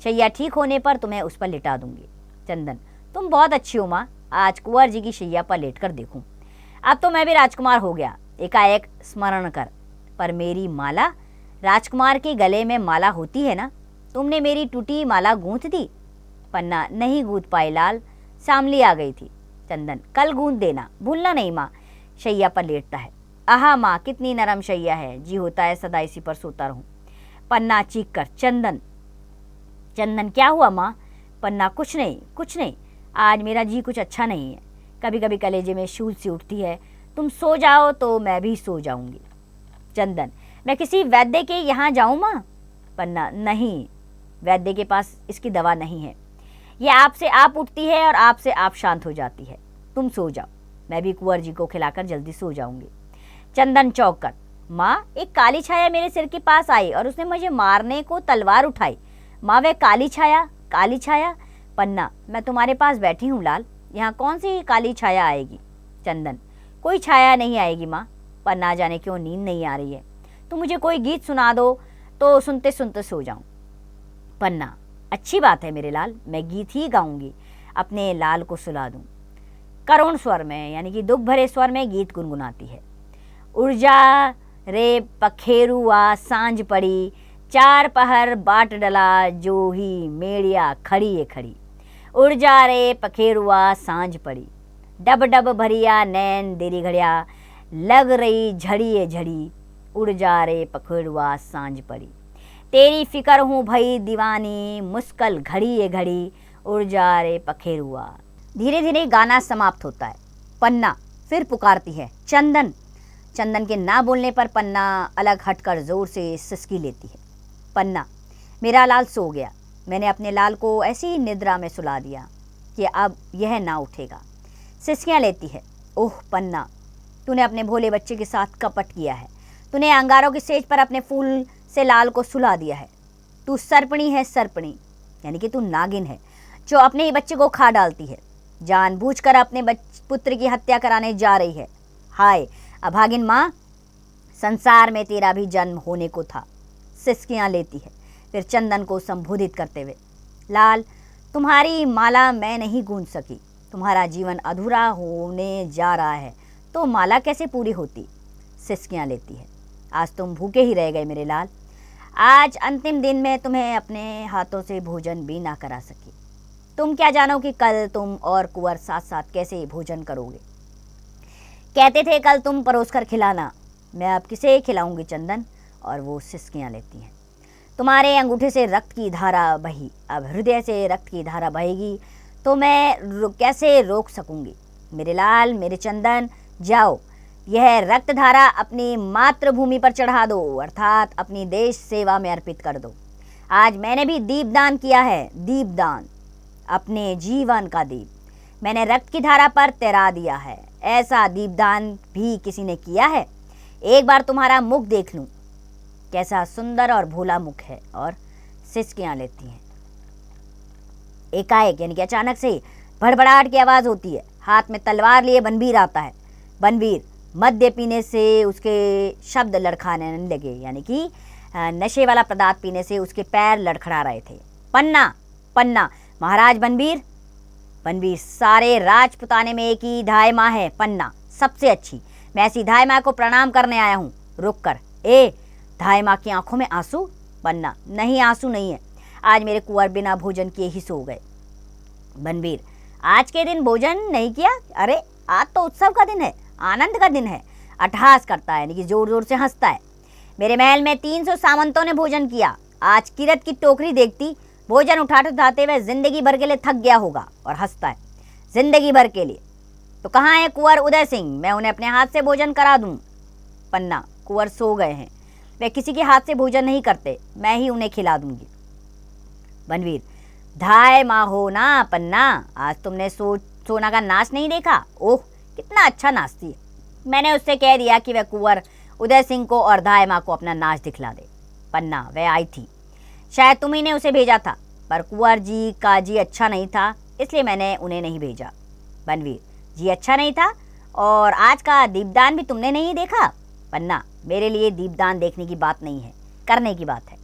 शैया ठीक होने पर तुम्हें उस पर लिटा दूंगी। चंदन, तुम बहुत अच्छी हो माँ, आज कुंवर जी की शैया पर लेट कर देखूं। अब तो मैं भी राजकुमार हो गया। एकाएक स्मरण कर, पर मेरी माला, राजकुमार के गले में माला होती है ना, तुमने मेरी टूटी माला गूंथ दी। पन्ना, नहीं गूंथ पाई लाल, सामली आ गई थी। चंदन, कल गूंथ देना, भूलना नहीं माँ। शैया पर लेटता है। आहा माँ, कितनी नरम शैया है, जी होता है सदा इसी पर सोता रहूं। पन्ना चीख कर, चंदन। चंदन, क्या हुआ माँ? पन्ना, कुछ नहीं कुछ नहीं, आज मेरा जी कुछ अच्छा नहीं है। कभी कभी कलेजे में शूल सी उठती है। तुम सो जाओ तो मैं भी सो जाऊंगी। चंदन, मैं किसी वैद्य के यहाँ जाऊँ माँ? पन्ना, नहीं, वैद्य के पास इसकी दवा नहीं है। ये आपसे आप उठती है और आपसे आप शांत हो जाती है। तुम सो जाओ, मैं भी कुंवर जी को खिलाकर जल्दी सो जाऊंगी। चंदन चौंक कर, माँ एक काली छाया मेरे सिर के पास आई और उसने मुझे मारने को तलवार उठाई। माँ वह काली छाया, काली छाया? पन्ना, मैं तुम्हारे पास बैठी हूँ लाल, यहाँ कौन सी काली छाया आएगी? चंदन, कोई छाया नहीं आएगी माँ। पन्ना, जाने क्यों नींद नहीं आ रही है, तो मुझे कोई गीत सुना दो तो सुनते सुनते सो जाऊं। पन्ना, अच्छी बात है मेरे लाल, मैं गीत ही गाऊंगी, अपने लाल को सुला दूं। करुण स्वर में, यानी कि दुख भरे स्वर में गीत गुनगुनाती है। उर्जा रे पखेरुआ सांझ पड़ी, चार पहर बाट डला जो ही मेड़िया खड़ी है खड़ी। उर्जा रे पखेरुआ सांझ पड़ी, डब डब भरिया नैन देरी घड़िया, लग रही झड़ी है झड़ी। उड़ जा रे पखेरुआ सांझ पड़ी। तेरी फिक्र हूँ भई दीवानी, मुश्किल घड़ी ये घड़ी, उड़ जा रे पखेरुआ। धीरे धीरे गाना समाप्त होता है। पन्ना फिर पुकारती है, चंदन। चंदन के ना बोलने पर पन्ना अलग हटकर जोर से सिसकी लेती है। पन्ना, मेरा लाल सो गया। मैंने अपने लाल को ऐसी निद्रा में सुला दिया कि अब यह ना उठेगा। सिसकियाँ लेती है, ओह पन्ना, तूने अपने भोले बच्चे के साथ कपट किया है। तूने अंगारों की सेज पर अपने फूल से लाल को सुला दिया है। तू सर्पणी है, सर्पणी, यानी कि तू नागिन है जो अपने ही बच्चे को खा डालती है। जानबूझकर अपने पुत्र की हत्या कराने जा रही है। हाय अभागिन माँ, संसार में तेरा भी जन्म होने को था। सिसकियाँ लेती है, फिर चंदन को संबोधित करते हुए, लाल, तुम्हारी माला मैं नहीं गूंथ सकी। तुम्हारा जीवन अधूरा होने जा रहा है तो माला कैसे पूरी होती। सिसकियाँ लेती है, आज तुम भूखे ही रह गए मेरे लाल। आज अंतिम दिन में तुम्हें अपने हाथों से भोजन भी ना करा सकी। तुम क्या जानो कि कल तुम और कुंवर साथ साथ कैसे भोजन करोगे। कहते थे कल तुम परोस कर खिलाना, मैं अब किसे खिलाऊंगी चंदन। और वो सिसकियाँ लेती हैं, तुम्हारे अंगूठे से रक्त की धारा बही, अब हृदय से रक्त की धारा बहेगी तो मैं कैसे रोक सकूंगी। मेरे लाल, मेरे चंदन, जाओ, यह रक्त धारा अपनी मातृभूमि पर चढ़ा दो, अर्थात अपनी देश सेवा में अर्पित कर दो। आज मैंने भी दीपदान किया है, दीपदान, अपने जीवन का दीप मैंने रक्त की धारा पर तैरा दिया है। ऐसा दीपदान भी किसी ने किया है। एक बार तुम्हारा मुख देख लूं, कैसा सुंदर और भोला मुख है। और सिसकियाँ लेती हैं। एकाएक यानी कि अचानक से भड़बड़ाहट की आवाज़ होती है। हाथ में तलवार लिए बनवीर आता है। बनवीर मद्य पीने से उसके शब्द लड़खड़ाने लगे, यानी कि नशे वाला पदार्थ पीने से उसके पैर लड़खड़ा रहे थे। पन्ना, पन्ना, महाराज बनवीर। बनवीर, सारे राजपुताने में एक ही धाय माँ है, पन्ना, सबसे अच्छी। मैं ऐसी धाय माँ को प्रणाम करने आया हूँ। रुक कर, ए, धाय माँ की आंखों में आंसू। पन्ना, नहीं, आंसू नहीं है। आज मेरे कुंवर बिना भोजन किए ही सो गए। बनवीर, आज के दिन भोजन नहीं किया? अरे आज तो उत्सव का दिन है, आनंद का दिन है। अट्टहास करता है, यानी कि जोर जोर से हंसता है। मेरे महल में 300 सामंतों ने भोजन किया। आज किरत की टोकरी देखती, भोजन उठाते हुए जिंदगी भर के लिए थक गया होगा। और हंसता है, जिंदगी भर के लिए। तो कहाँ है कुंवर उदय सिंह? मैं उन्हें अपने हाथ से भोजन करा दूं। पन्ना, कुंवर सो गए हैं, वे किसी के हाथ से भोजन नहीं करते, मैं ही उन्हें खिला दूंगी। बनवीर, धाय माँ हो ना पन्ना, आज तुमने सोना का नाच नहीं देखा? ओह कितना अच्छा नाचती है। मैंने उससे कह दिया कि वह कुंवर उदय सिंह को और धाय माँ को अपना नाच दिखला दे। पन्ना, वह आई थी, शायद तुम्ही ने उसे भेजा था, पर कुंवर जी का जी अच्छा नहीं था, इसलिए मैंने उन्हें नहीं भेजा। बनवीर, जी अच्छा नहीं था और आज का दीपदान भी तुमने नहीं देखा? पन्ना, मेरे लिए दीपदान देखने की बात नहीं है, करने की बात है।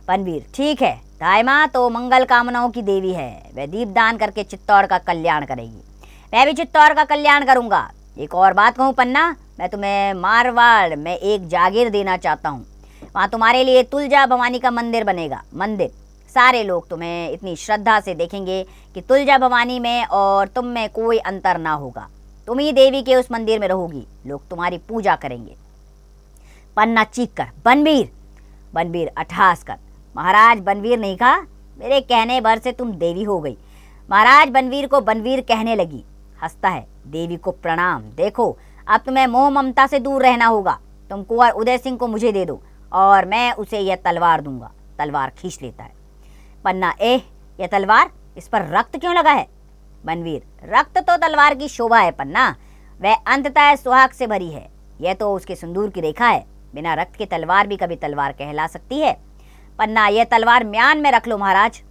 बनवीर, ठीक है, धाय माँ तो मंगल कामनाओं की देवी है, वह दीपदान करके चित्तौड़ का कल्याण करेगी। मैं भी चित्तौड़ का कल्याण करूँगा। एक और बात कहूँ पन्ना, मैं तुम्हें मारवाड़ में एक जागीर देना चाहता हूँ। वहाँ तुम्हारे लिए तुलजा भवानी का मंदिर बनेगा। मंदिर, सारे लोग तुम्हें इतनी श्रद्धा से देखेंगे कि तुलजा भवानी में और तुम में कोई अंतर ना होगा। तुम ही देवी के उस मंदिर में रहोगी, लोग तुम्हारी पूजा करेंगे। पन्ना चीख कर, बनवीर। बनवीर अट्टहास कर, महाराज बनवीर नहीं कहा, मेरे कहने भर से तुम देवी हो गई। महाराज बनवीर को बनवीर कहने लगी। हंसता है, देवी को प्रणाम। देखो अब तुम्हें मोह ममता से दूर रहना होगा। तुम कुंवर उदय सिंह को मुझे दे दो और मैं उसे यह तलवार दूंगा। तलवार खींच लेता है। पन्ना, एह, यह तलवार, इस पर रक्त क्यों लगा है? बनवीर, रक्त तो तलवार की शोभा है पन्ना, वह अंततः सुहाग से भरी है। यह तो उसके सिंदूर की रेखा है। बिना रक्त की तलवार भी कभी तलवार कहला सकती है। पन्ना, यह तलवार म्यान में रख लो महाराज।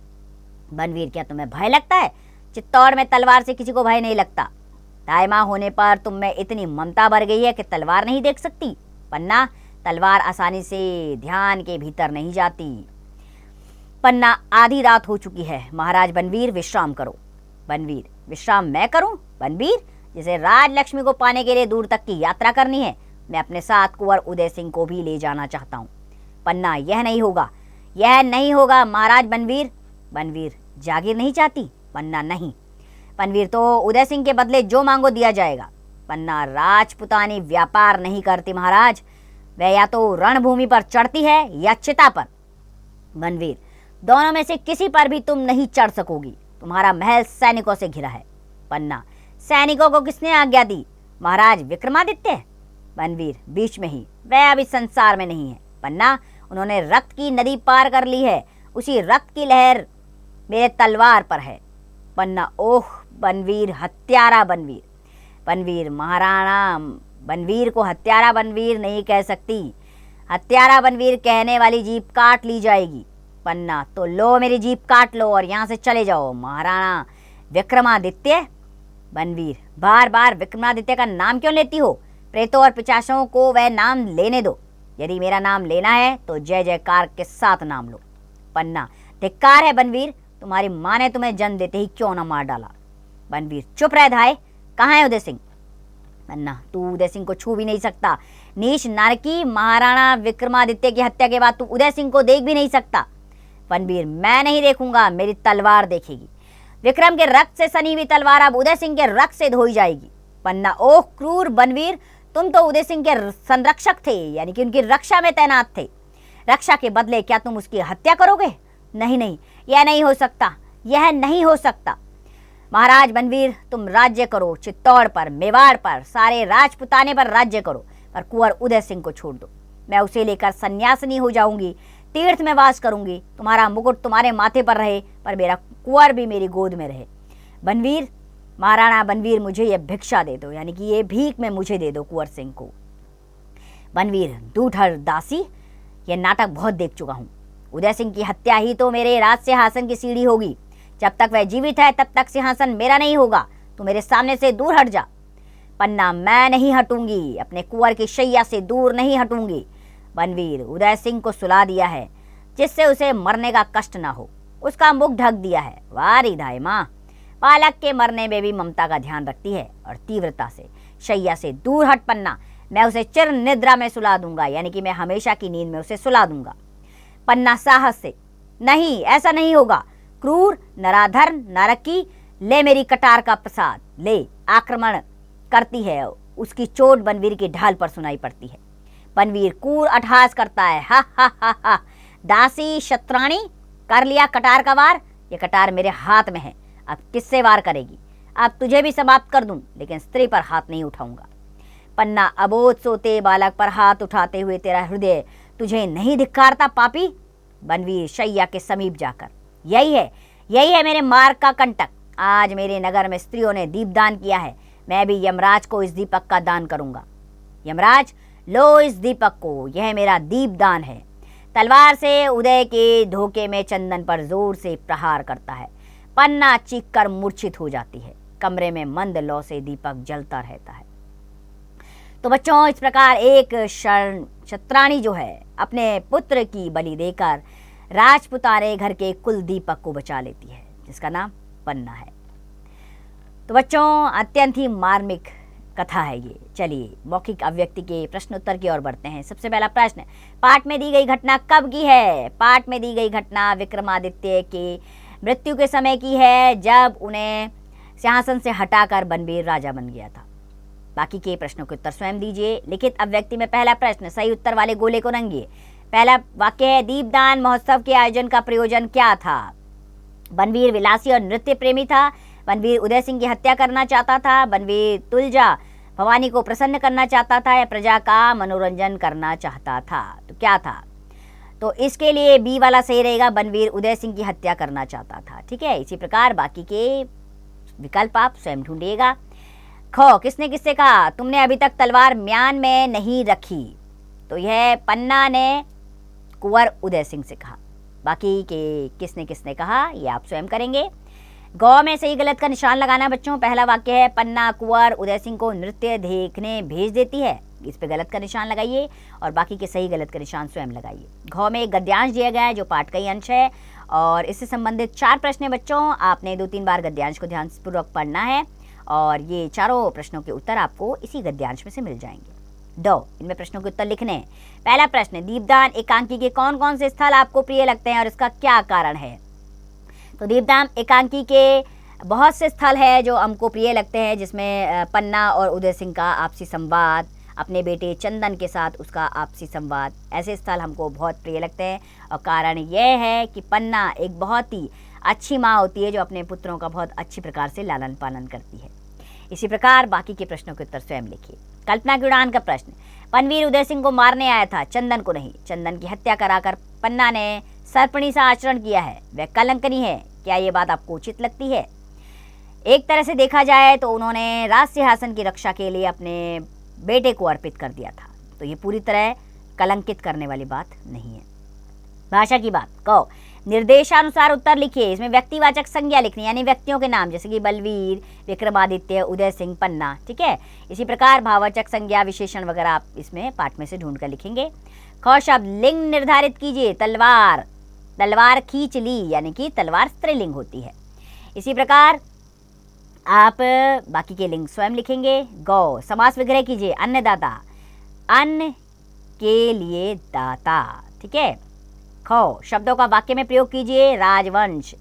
बनवीर, क्या तुम्हें भय लगता है? चित्तौड़ में तलवार से किसी को भय नहीं लगता। धाय माँ होने पर तुम में इतनी ममता भर गई है कि तलवार नहीं देख सकती। पन्ना, तलवार आसानी से ध्यान के भीतर नहीं जाती। पन्ना, आधी रात हो चुकी है, महाराज बनवीर विश्राम करो। बनवीर, विश्राम मैं करूं? बनवीर, जिसे राजलक्ष्मी को पाने के लिए दूर तक की यात्रा करनी है, मैं अपने साथ कुंवर उदय सिंह को भी ले जाना चाहता हूँ। पन्ना, यह नहीं होगा, यह नहीं होगा महाराज बनवीर। बनवीर, जागीर नहीं चाहती? पन्ना, नहीं। बनवीर, तो उदय सिंह के बदले जो मांगो दिया जाएगा। पन्ना, राजपुतानी व्यापार नहीं करती महाराज, वह या तो रणभूमि पर चढ़ती है या चिता पर। बनवीर, दोनों में से किसी पर भी तुम नहीं चढ़ सकोगी, तुम्हारा महल सैनिकों से घिरा है। पन्ना, सैनिकों को किसने आज्ञा दी? महाराज विक्रमादित्य। बनवीर, बीच में ही, वह अभी संसार में नहीं है। पन्ना, उन्होंने रक्त की नदी पार कर ली है, उसी रक्त की लहर मेरे तलवार पर है। पन्ना, ओह बनवीर, हत्यारा बनवीर। बनवीर, महाराणा बनवीर को हत्यारा बनवीर नहीं कह सकती, हत्यारा बनवीर कहने वाली जीभ काट ली जाएगी। पन्ना, तो लो मेरी जीभ काट लो और यहाँ से चले जाओ महाराणा विक्रमादित्य। बनवीर, बार बार विक्रमादित्य का नाम क्यों लेती हो? प्रेतों और पिशाचों को वह नाम लेने दो, यदि मेरा नाम लेना है तो जय जयकार के साथ नाम लो। पन्ना, धिक्कार है बनवीर, तुम्हारी माँ ने तुम्हें जन्म देते ही क्यों न मार डाला। बनवीर, चुप रह धाय, कहाँ है उदय सिंह? पन्ना, तू उदय सिंह को छू भी नहीं सकता, नीच नारकी, महाराणा विक्रमादित्य की हत्या के बाद तू उदय सिंह को देख भी नहीं सकता। बनवीर, मैं नहीं देखूंगा, मेरी तलवार देखेगी। विक्रम के रक्त से सनी हुई तलवार अब उदय सिंह के रक्त से धोई जाएगी। पन्ना, ओह क्रूर बनवीर, तुम तो उदय सिंह के संरक्षक थे, यानी कि उनकी रक्षा में तैनात थे। रक्षा के बदले क्या तुम उसकी हत्या करोगे? नहीं नहीं, यह नहीं हो सकता, यह नहीं हो सकता। महाराज बनवीर, तुम राज्य करो, चित्तौड़ पर, मेवाड़ पर, सारे राजपुताने पर राज्य करो, पर कुंवर उदय सिंह को छोड़ दो। मैं उसे लेकर सन्यासिनी हो जाऊंगी, तीर्थ में वास करूंगी, तुम्हारा मुकुट तुम्हारे माथे पर रहे, पर मेरा कुंवर भी मेरी गोद में रहे। बनवीर, महाराणा बनवीर, मुझे यह भिक्षा दे दो, यानी कि ये भीख में मुझे दे दो कुंवर सिंह को। बनवीर, दूठर दासी, यह नाटक बहुत देख चुका हूँ। उदय सिंह की हत्या ही तो मेरे राज सिंहासन की सीढ़ी होगी। जब तक वह जीवित है तब तक सिंहासन मेरा नहीं होगा, तू मेरे सामने से दूर हट जा। पन्ना, मैं नहीं हटूंगी, अपने कुंवर की शैया से दूर नहीं हटूंगी। बनवीर, उदय सिंह को सुला दिया है जिससे उसे मरने का कष्ट ना हो, उसका मुख ढक दिया है। वारी धाय माँ, बालक के मरने में भी ममता का ध्यान रखती है और तीव्रता से। शैया से दूर हट पन्ना, मैं उसे चिर निद्रा में सुला दूंगा, यानी कि मैं हमेशा की नींद में उसे सुला दूंगा। पन्ना साहस से, नहीं ऐसा नहीं होगा, क्रूर नराधर नरकी, ले मेरी कटार का प्रसाद, ले। आक्रमण करती है, उसकी चोट बनवीर की ढाल पर सुनाई पड़ती है। बनवीर कूर अट्टहास करता है, हा हा हा हा। दासी शत्राणी, कर लिया कटार का वार, ये कटार मेरे हाथ में है, अब किससे वार करेगी? अब तुझे भी समाप्त कर दूं, लेकिन स्त्री पर हाथ नहीं उठाऊंगा। पन्ना, अबोध सोते बालक पर हाथ उठाते हुए तेरा हृदय तुझे नहीं धिक्कारता पापी? बनवीर शैया के समीप जाकर, यही है मेरे मार्ग का कंटक। आज मेरे नगर में स्त्रियों ने दीपदान किया है, मैं भी यमराज को इस दीपक का दान करूंगा। यमराज, लो इस दीपक को, यह मेरा दीपदान है। तलवार से उदय के धोखे में चंदन पर जोर से प्रहार करता है। पन्ना चीख कर मूर्छित हो जाती है। कमरे में मंद लौ से दीपक जलता रहता है। तो बच्चों, इस प्रकार एक शत्राणी जो है अपने पुत्र की बलि देकर राजपुताने घर के कुल दीपक को बचा लेती है, जिसका नाम पन्ना है। तो बच्चों, अत्यंत ही मार्मिक कथा है ये। चलिए मौखिक अभिव्यक्ति के प्रश्नोत्तर की ओर बढ़ते हैं। सबसे पहला प्रश्न, पाठ में दी गई घटना कब की है? पाठ में दी गई घटना विक्रमादित्य के मृत्यु के समय की है, जब उन्हें सिंहासन से हटाकर बनवीर राजा बन गया था। बाकी के प्रश्नों के उत्तर स्वयं दीजिए। लिखित अभिव्यक्ति में पहला प्रश्न, सही उत्तर वाले गोले को रंगिए। पहला वाक्य है, दीपदान महोत्सव के आयोजन का प्रयोजन क्या था? बनवीर विलासी और नृत्य प्रेमी था। बनवीर उदय सिंह की हत्या करना चाहता था। बनवीर तुलजा भवानी को प्रसन्न करना चाहता था या प्रजा का मनोरंजन करना चाहता था? तो क्या था? तो इसके लिए बी वाला सही रहेगा, बनवीर उदय सिंह की हत्या करना चाहता था। ठीक है, इसी प्रकार बाकी के विकल्प आप स्वयं ढूंढिएगा। ख, किसने किससे कहा तुमने अभी तक तलवार म्यान में नहीं रखी? तो यह पन्ना ने कुंवर उदय सिंह से कहा। बाकी के किसने किसने कहा ये आप स्वयं करेंगे। गौ में सही गलत का निशान लगाना बच्चों। पहला वाक्य है, पन्ना कुंवर उदय सिंह को नृत्य देखने भेज देती है, इस पे गलत का निशान लगाइए और बाकी के सही गलत का निशान स्वयं लगाइए। घ में एक गद्यांश दिया गया है जो पाठ का ही अंश है और इससे संबंधित 4 प्रश्न है बच्चों। आपने 2-3 बार गद्यांश को ध्यानपूर्वक पढ़ना है और ये चारों प्रश्नों के उत्तर आपको इसी गद्यांश में से मिल जाएंगे। इनमें प्रश्नों के उत्तर लिखने हैं। पहला प्रश्न, दीपदान एकांकी के कौन कौन से स्थल आपको प्रिय लगते हैं और इसका क्या कारण है? तो दीपदान एकांकी के बहुत से स्थल है जो हमको प्रिय लगते हैं, जिसमें पन्ना और उदय सिंह का आपसी संवाद, अपने बेटे चंदन के साथ उसका आपसी संवाद, ऐसे स्थल हमको बहुत प्रिय लगते हैं। और कारण यह है कि पन्ना एक बहुत ही अच्छी माँ होती है जो अपने पुत्रों का बहुत अच्छी प्रकार से लालन पालन करती है। इसी प्रकार बाकी के प्रश्नों के उत्तर स्वयं लिखिए। कल्पना की उड़ान का प्रश्न, पनवीर उदय सिंह को मारने आया था, चंदन को नहीं। चंदन की हत्या कराकर पन्ना ने सर्पणी सा आचरण किया है, वह कलंकनी है। क्या ये बात आपको उचित लगती है? एक तरह से देखा जाए तो उन्होंने राज सिंहासन की रक्षा के लिए अपने बेटे को अर्पित कर दिया था, तो ये पूरी तरह कलंकित करने वाली बात नहीं है। भाषा की बात कहो, निर्देशानुसार उत्तर लिखिए। इसमें व्यक्तिवाचक संज्ञा लिखनी, यानी व्यक्तियों के नाम, जैसे कि बलवीर, विक्रमादित्य, उदय सिंह, पन्ना, ठीक है। इसी प्रकार भाववाचक संज्ञा, विशेषण वगैरह आप इसमें पाठ में से ढूंढ कर लिखेंगे। ख शब्द, लिंग निर्धारित कीजिए। तलवार, तलवार खींच ली, यानी कि तलवार स्त्रीलिंग होती है। इसी प्रकार आप बाकी के लिंग स्वयं लिखेंगे। गौ, समास विग्रह कीजिए। अन्नदाता, अन्न के लिए दाता, ठीक है। खो, शब्दों का वाक्य में प्रयोग कीजिए। राजवंश,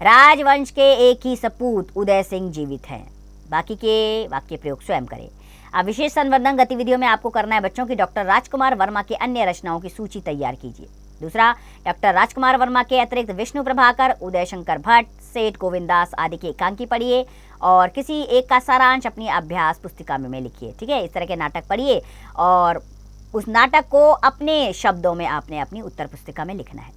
राजवंश के एक ही सपूत उदय सिंह जीवित हैं। बाकी के वाक्य प्रयोग स्वयं करें। अब विशेष संवर्धन गतिविधियों में आपको करना है बच्चों की डॉक्टर राजकुमार वर्मा के अन्य रचनाओं की सूची तैयार कीजिए। दूसरा, डॉक्टर राजकुमार वर्मा के अतिरिक्त विष्णु प्रभाकर, उदय शंकर भट्ट, सेठ गोविंदास आदि के एकांकी पढ़िए और किसी एक का सारांश अपनी अभ्यास पुस्तिका में लिखिए, ठीक है। इस तरह के नाटक पढ़िए और उस नाटक को अपने शब्दों में आपने अपनी उत्तर पुस्तिका में लिखना है।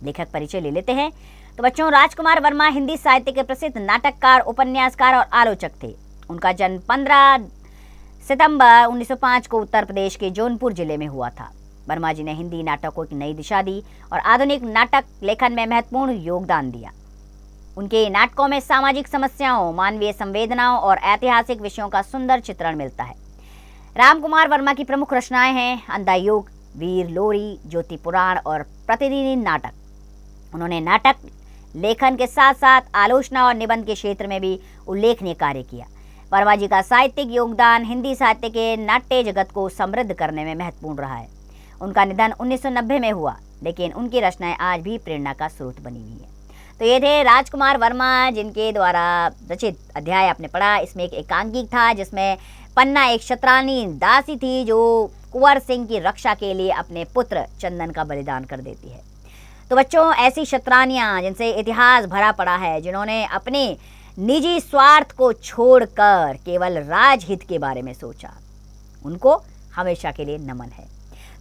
लेखक परिचय ले लेते हैं। तो बच्चों, राजकुमार वर्मा हिंदी साहित्य के प्रसिद्ध नाटककार, उपन्यासकार और आलोचक थे। उनका जन्म 15 सितंबर 1905 को उत्तर प्रदेश के जौनपुर जिले में हुआ था। वर्मा जी ने हिंदी नाटक को एक नई दिशा दी और आधुनिक नाटक लेखन में महत्वपूर्ण योगदान दिया। उनके नाटकों में सामाजिक समस्याओं, मानवीय संवेदनाओं और ऐतिहासिक विषयों का सुंदर चित्रण मिलता है। रामकुमार वर्मा की प्रमुख रचनाएं हैं अंधायुग, वीर लोरी, ज्योति पुराण और प्रतिदिन नाटक। उन्होंने नाटक लेखन के साथ साथ आलोचना और निबंध के क्षेत्र में भी उल्लेखनीय कार्य किया। वर्मा जी का साहित्यिक योगदान हिंदी साहित्य के नाट्य जगत को समृद्ध करने में महत्वपूर्ण रहा है। उनका निधन 1990 में हुआ, लेकिन उनकी रचनाएं आज भी प्रेरणा का स्रोत बनी हुई है। तो ये थे राजकुमार वर्मा, जिनके द्वारा रचित अध्याय आपने पढ़ा। इसमें एक एकांकिक था जिसमें पन्ना एक शतरानी दासी थी जो कुंवर सिंह की रक्षा के लिए अपने पुत्र चंदन का बलिदान कर देती है। तो बच्चों, ऐसी शतरानियां जिनसे इतिहास भरा पड़ा है, जिन्होंने अपने निजी स्वार्थ को छोड़कर केवल राजहित के बारे में सोचा, उनको हमेशा के लिए नमन है।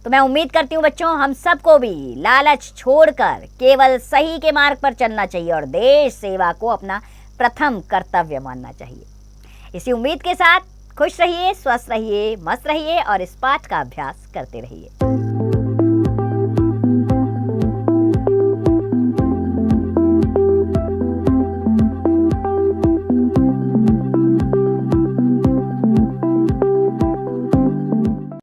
तो मैं उम्मीद करती हूँ बच्चों, हम सबको भी लालच छोड़कर केवल सही के मार्ग पर चलना चाहिए और देश सेवा को अपना प्रथम कर्तव्य मानना चाहिए। इसी उम्मीद के साथ खुश रहिए, स्वस्थ रहिए, मस्त रहिए और इस पाठ का अभ्यास करते रहिए।